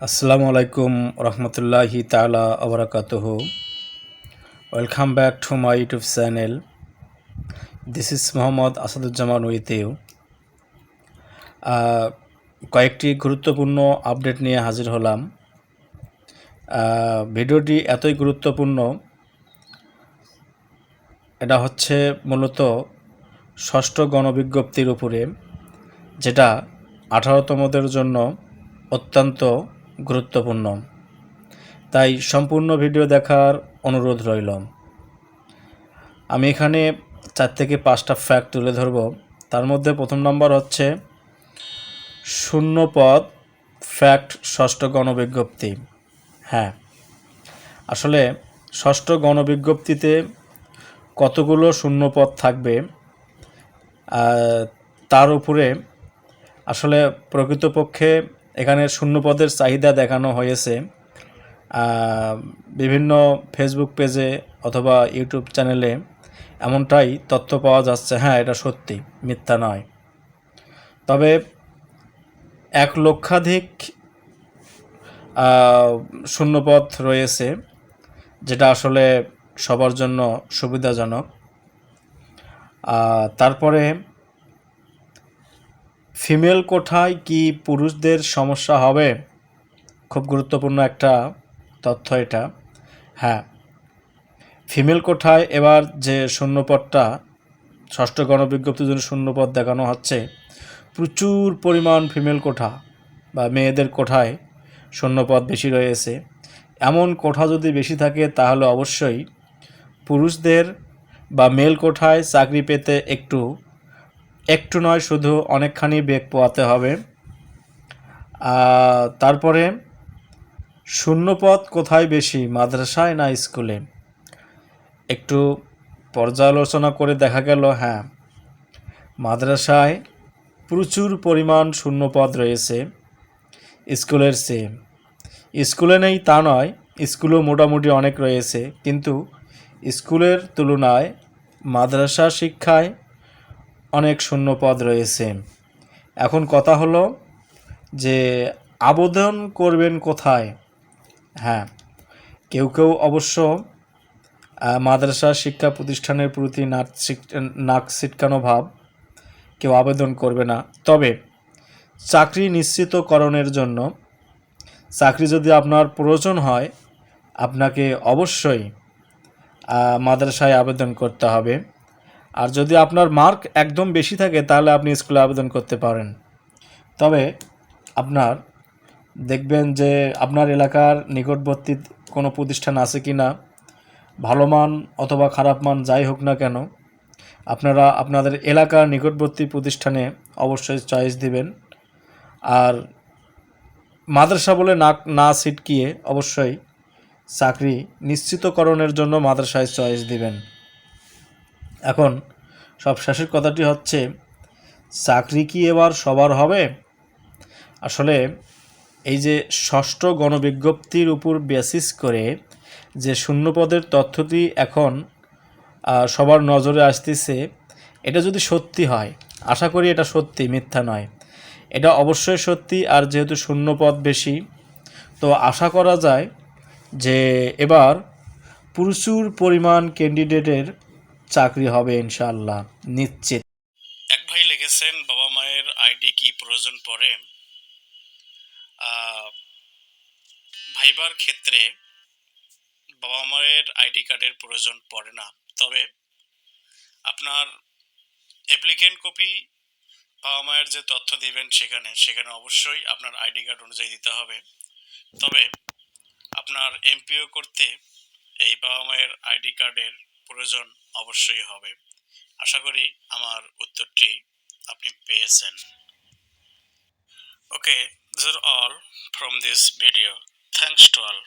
Assalamu alaikum rahmatullahi ta'ala wa barakatuhu. Welcome back to my YouTube channel. This is Muhammad Asaduzzaman with you. কয়েকটি গুরুত্বপূর্ণ update নিয়ে হাজির হলাম। ভিডিওটি এতই গুরুত্বপূর্ণ, এটা হচ্ছে মূলত ষষ্ঠ গণবিজ্ঞপ্তির উপরে, যেটা 18তমদের জন্য অত্যন্ত গুরুত্বপূর্ণ। তাই সম্পূর্ণ ভিডিও দেখার অনুরোধ রইল। আমি এখানে 4 থেকে 5টা ফ্যাক্ট তুলে ধরব। তার মধ্যে প্রথম নম্বর হচ্ছে শূন্য পদ ফ্যাক্ট ষষ্ঠ গণবিজ্ঞপ্তি। হ্যাঁ, আসলে ষষ্ঠ গণবিজ্ঞপ্তিতে কতগুলো শূন্য পদ থাকবে তার উপরে আসলে প্রকৃতপক্ষে এখানে শূন্য পদের চাহিদা দেখানো হয়েছে বিভিন্ন ফেসবুক পেজে অথবা ইউটিউব চ্যানেলে এমনটাই তথ্য পাওয়া যাচ্ছে। হ্যাঁ, এটা সত্যি, মিথ্যা নয়। তবে 1 লক্ষাধিক শূন্যপদ রয়েছে, যেটা আসলে সবার জন্য সুবিধাজনক। তারপরে ফিমেল কোটায় কি পুরুষদের সমস্যা হবে? খুব গুরুত্বপূর্ণ একটা তথ্য এটা। হ্যাঁ, ফিমেল কোটায় এবার যে শূন্যপদটা ষষ্ঠ গণবিজ্ঞপ্তির জন্য শূন্যপদ দেখানো হচ্ছে, প্রচুর পরিমাণ ফিমেল কোঠা বা মেয়েদের কোঠায় শূন্যপদ বেশি রয়েছে। এমন কোঠা যদি বেশি থাকে তাহলে অবশ্যই পুরুষদের বা মেল কোঠায় চাকরি পেতে একটু নয়, শুধু অনেকখানি বেগ পোয়াতে হবে। তারপরে শূন্যপদ কোথায় বেশি, মাদ্রাসায় না স্কুলে? একটু পর্যালোচনা করে দেখা গেল, হ্যাঁ, মাদ্রাসায় প্রচুর পরিমাণ শূন্যপদ রয়েছে স্কুলের চেয়ে। স্কুলে নেই তা নয়, স্কুলেও মোটামুটি অনেক রয়েছে, কিন্তু স্কুলের তুলনায় মাদ্রাসা শিক্ষায় অনেক শূন্যপদ রয়েছে। এখন কথা হলো যে আবেদন করবেন কোথায়? হ্যাঁ, কেউ অবশ্য মাদ্রাসা শিক্ষা প্রতিষ্ঠানের প্রতি নাক ছিটকানো ভাব, কেউ আবেদন করবে না। তবে চাকরি নিশ্চিতকরণের জন্য, চাকরি যদি আপনার প্রয়োজন হয়, আপনাকে অবশ্যই মাদ্রাসায় আবেদন করতে হবে। আর যদি আপনার মার্ক একদম বেশি থাকে তাহলে আপনি স্কুলে আবেদন করতে পারেন। তবে আপনার দেখবেন যে আপনার এলাকার নিকটবর্তী কোনো প্রতিষ্ঠান আছে কি না, ভালো মান অথবা খারাপ মান যাই হোক না কেন, আপনারা আপনাদের এলাকার নিকটবর্তী প্রতিষ্ঠানে অবশ্যই চয়েস দিবেন। আর মাদ্রাসা বলে না ছিটকিয়ে অবশ্যই চাকরি নিশ্চিতকরণের জন্য মাদ্রাসায় চয়েস দিবেন। এখন সব শেষের কথাটি হচ্ছে, চাকরি কি এবার সবার হবে? আসলে এই যে ষষ্ঠ গণবিজ্ঞপ্তির উপর বেসিস করে যে শূন্যপদের তথ্যটি এখন সবার নজরে আসতেছে, এটা যদি সত্যি হয়, আশা করি এটা সত্যি, মিথ্যা নয়, এটা অবশ্যই সত্যি। আর যেহেতু শূন্যপদ বেশি, তো আশা করা যায় যে এবার প্রচুর পরিমাণ ক্যান্ডিডেটের চাকরি হবে ইনশাআল্লাহ, নিশ্চিত। এক ভাই লিখেছেন, বাবা মায়ের আইডি কি প্রয়োজন পড়ে? ভাইবার ক্ষেত্রে বাবা মায়ের আইডি কার্ডের প্রয়োজন পড়ে না। তবে আপনার অ্যাপ্লিকেন্ট কপি বাবা মায়ের যে তথ্য দিবেন সেখানে অবশ্যই আপনার আইডি কার্ড অনুযায়ী দিতে হবে। তবে আপনার এমপিও করতে এই বাবা মায়ের আইডি কার্ডের প্রয়োজন অবশ্যই হবে। আশা করি আমার উত্তরটি আপনি পেয়েছেন। Okay, these are all from this video. Thanks to all.